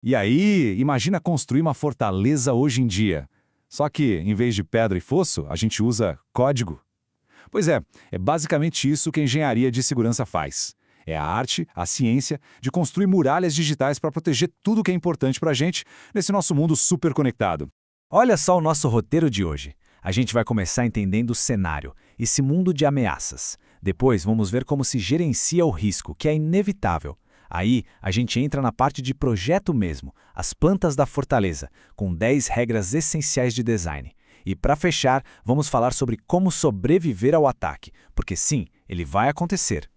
E aí, imagina construir uma fortaleza hoje em dia. Só que, em vez de pedra e fosso, a gente usa código. Pois é basicamente isso que a engenharia de segurança faz. É a arte, a ciência, de construir muralhas digitais para proteger tudo que é importante para a gente nesse nosso mundo super conectado. Olha só o nosso roteiro de hoje. A gente vai começar entendendo o cenário, esse mundo de ameaças. Depois vamos ver como se gerencia o risco, que é inevitável. Aí a gente entra na parte de projeto mesmo, as plantas da fortaleza, com 10 regras essenciais de design. E para fechar, vamos falar sobre como sobreviver ao ataque, porque sim, ele vai acontecer.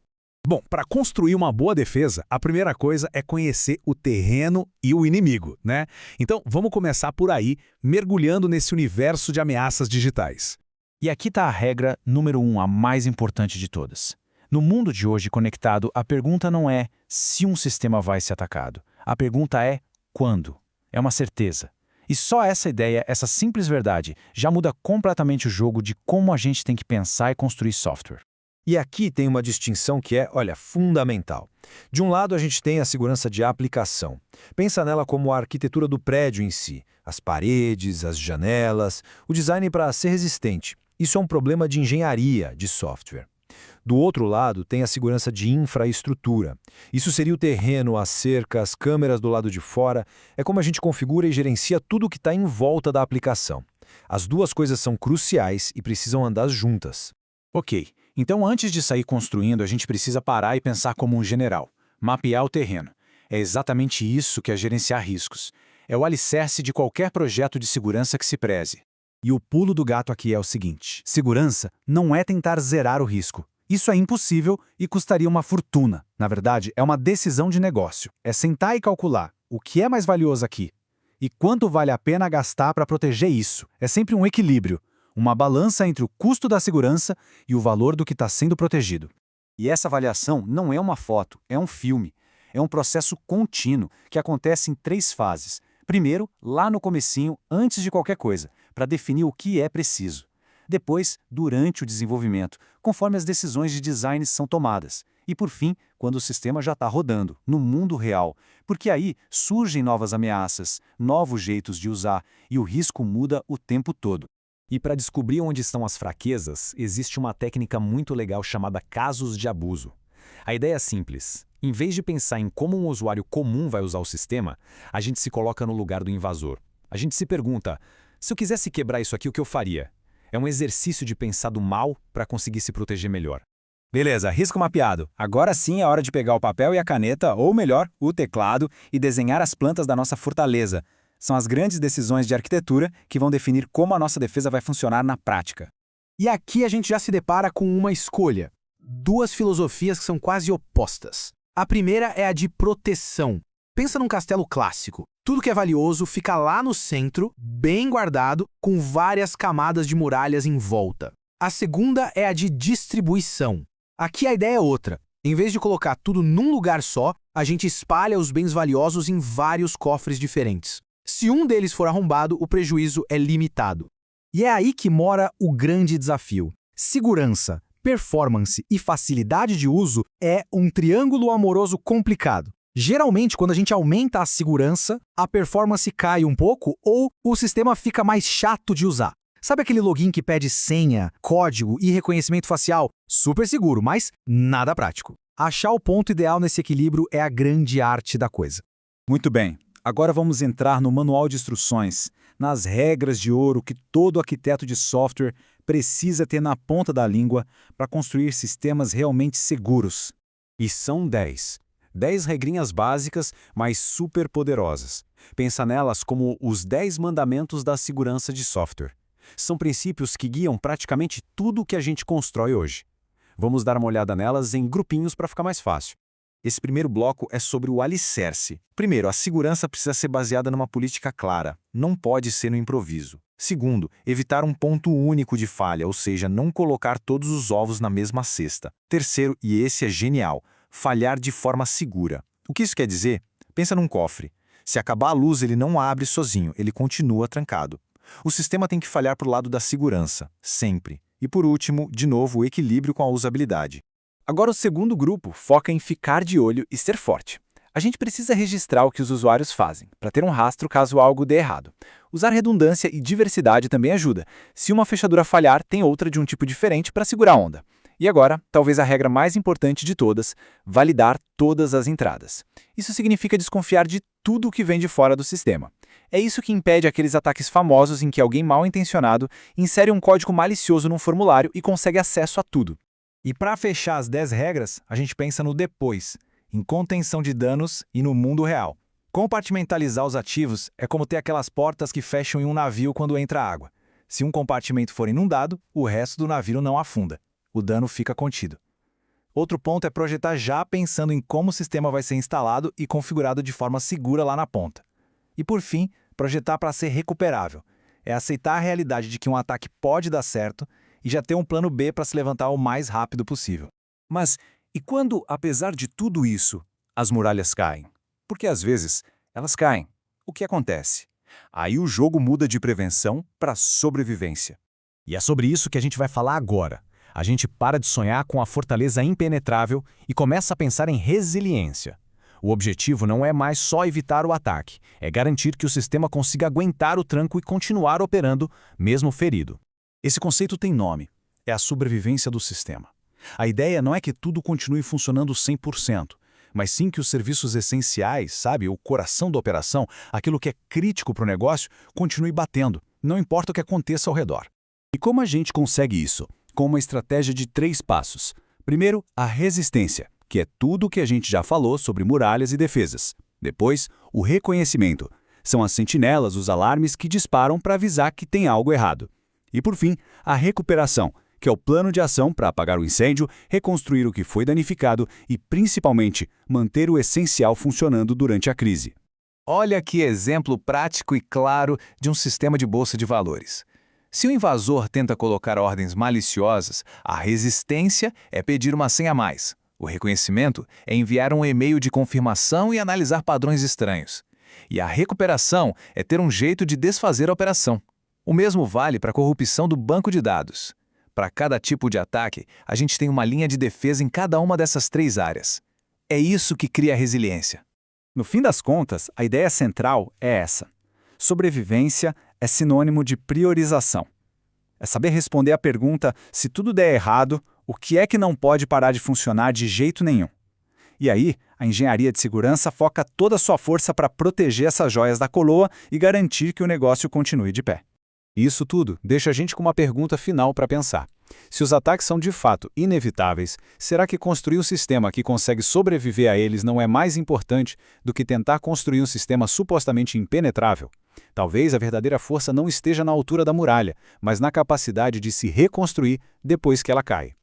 Bom, para construir uma boa defesa, a primeira coisa é conhecer o terreno e o inimigo, né? Então, vamos começar por aí, mergulhando nesse universo de ameaças digitais. E aqui está a regra número 1, a mais importante de todas. No mundo de hoje conectado, a pergunta não é se um sistema vai ser atacado. A pergunta é quando. É uma certeza. E só essa ideia, essa simples verdade, já muda completamente o jogo de como a gente tem que pensar e construir software. E aqui tem uma distinção que é, olha, fundamental. De um lado, a gente tem a segurança de aplicação. Pensa nela como a arquitetura do prédio em si, as paredes, as janelas, o design para ser resistente. Isso é um problema de engenharia, de software. Do outro lado, tem a segurança de infraestrutura. Isso seria o terreno, as cercas, as câmeras do lado de fora. É como a gente configura e gerencia tudo o que está em volta da aplicação. As duas coisas são cruciais e precisam andar juntas. Ok, então antes de sair construindo, a gente precisa parar e pensar como um general. Mapear o terreno. É exatamente isso que é gerenciar riscos. É o alicerce de qualquer projeto de segurança que se preze. E o pulo do gato aqui é o seguinte: segurança não é tentar zerar o risco. Isso é impossível e custaria uma fortuna. Na verdade, é uma decisão de negócio. É sentar e calcular o que é mais valioso aqui e quanto vale a pena gastar para proteger isso. É sempre um equilíbrio, uma balança entre o custo da segurança e o valor do que está sendo protegido. E essa avaliação não é uma foto, é um filme. É um processo contínuo que acontece em 3 fases. Primeiro, lá no comecinho, antes de qualquer coisa, para definir o que é preciso. Depois, durante o desenvolvimento, conforme as decisões de design são tomadas. E por fim, quando o sistema já está rodando, no mundo real, porque aí surgem novas ameaças, novos jeitos de usar e o risco muda o tempo todo. E para descobrir onde estão as fraquezas, existe uma técnica muito legal chamada casos de abuso. A ideia é simples. Em vez de pensar em como um usuário comum vai usar o sistema, a gente se coloca no lugar do invasor. A gente se pergunta, se eu quisesse quebrar isso aqui, o que eu faria? É um exercício de pensar do mal para conseguir se proteger melhor. Beleza, risco mapeado. Agora sim é hora de pegar o papel e a caneta, ou melhor, o teclado, e desenhar as plantas da nossa fortaleza. São as grandes decisões de arquitetura que vão definir como a nossa defesa vai funcionar na prática. E aqui a gente já se depara com uma escolha. 2 filosofias que são quase opostas. A primeira é a de proteção. Pensa num castelo clássico. Tudo que é valioso fica lá no centro, bem guardado, com várias camadas de muralhas em volta. A segunda é a de distribuição. Aqui a ideia é outra. Em vez de colocar tudo num lugar só, a gente espalha os bens valiosos em vários cofres diferentes. Se um deles for arrombado, o prejuízo é limitado. E é aí que mora o grande desafio. Segurança, performance e facilidade de uso é um triângulo amoroso complicado. Geralmente, quando a gente aumenta a segurança, a performance cai um pouco ou o sistema fica mais chato de usar. Sabe aquele login que pede senha, código e reconhecimento facial? Super seguro, mas nada prático. Achar o ponto ideal nesse equilíbrio é a grande arte da coisa. Muito bem, agora vamos entrar no manual de instruções, nas regras de ouro que todo arquiteto de software precisa ter na ponta da língua para construir sistemas realmente seguros. E são 10. 10 regrinhas básicas, mas super poderosas. Pensa nelas como os 10 mandamentos da segurança de software. São princípios que guiam praticamente tudo o que a gente constrói hoje. Vamos dar uma olhada nelas em grupinhos para ficar mais fácil. Esse primeiro bloco é sobre o alicerce. Primeiro, a segurança precisa ser baseada numa política clara. Não pode ser no improviso. Segundo, evitar um ponto único de falha, ou seja, não colocar todos os ovos na mesma cesta. Terceiro, e esse é genial, falhar de forma segura. O que isso quer dizer? Pensa num cofre. Se acabar a luz, ele não abre sozinho, ele continua trancado. O sistema tem que falhar para o lado da segurança, sempre. E por último, de novo, o equilíbrio com a usabilidade. Agora o segundo grupo foca em ficar de olho e ser forte. A gente precisa registrar o que os usuários fazem, para ter um rastro caso algo dê errado. Usar redundância e diversidade também ajuda. Se uma fechadura falhar, tem outra de um tipo diferente para segurar a onda. E agora, talvez a regra mais importante de todas, validar todas as entradas. Isso significa desconfiar de tudo o que vem de fora do sistema. É isso que impede aqueles ataques famosos em que alguém mal intencionado insere um código malicioso num formulário e consegue acesso a tudo. E para fechar as 10 regras, a gente pensa no depois, em contenção de danos e no mundo real. Compartimentalizar os ativos é como ter aquelas portas que fecham em um navio quando entra água. Se um compartimento for inundado, o resto do navio não afunda. O dano fica contido. Outro ponto é projetar já pensando em como o sistema vai ser instalado e configurado de forma segura lá na ponta. E por fim, projetar para ser recuperável. É aceitar a realidade de que um ataque pode dar certo e já ter um plano B para se levantar o mais rápido possível. Mas e quando, apesar de tudo isso, as muralhas caem? Porque às vezes elas caem. O que acontece? Aí o jogo muda de prevenção para sobrevivência. E é sobre isso que a gente vai falar agora. A gente para de sonhar com a fortaleza impenetrável e começa a pensar em resiliência. O objetivo não é mais só evitar o ataque, é garantir que o sistema consiga aguentar o tranco e continuar operando, mesmo ferido. Esse conceito tem nome. É a sobrevivência do sistema. A ideia não é que tudo continue funcionando 100%, mas sim que os serviços essenciais, sabe, o coração da operação, aquilo que é crítico para o negócio, continue batendo, não importa o que aconteça ao redor. E como a gente consegue isso? Com uma estratégia de 3 passos. Primeiro, a resistência, que é tudo o que a gente já falou sobre muralhas e defesas. Depois, o reconhecimento. São as sentinelas, os alarmes que disparam para avisar que tem algo errado. E por fim, a recuperação, que é o plano de ação para apagar o incêndio, reconstruir o que foi danificado e, principalmente, manter o essencial funcionando durante a crise. Olha que exemplo prático e claro de um sistema de bolsa de valores. Se o invasor tenta colocar ordens maliciosas, a resistência é pedir uma senha a mais. O reconhecimento é enviar um e-mail de confirmação e analisar padrões estranhos. E a recuperação é ter um jeito de desfazer a operação. O mesmo vale para a corrupção do banco de dados. Para cada tipo de ataque, a gente tem uma linha de defesa em cada uma dessas 3 áreas. É isso que cria a resiliência. No fim das contas, a ideia central é essa. Sobrevivência é sinônimo de priorização. É saber responder à pergunta, se tudo der errado, o que é que não pode parar de funcionar de jeito nenhum? E aí, a engenharia de segurança foca toda a sua força para proteger essas joias da coroa e garantir que o negócio continue de pé. Isso tudo deixa a gente com uma pergunta final para pensar. Se os ataques são de fato inevitáveis, será que construir um sistema que consegue sobreviver a eles não é mais importante do que tentar construir um sistema supostamente impenetrável? Talvez a verdadeira força não esteja na altura da muralha, mas na capacidade de se reconstruir depois que ela cai.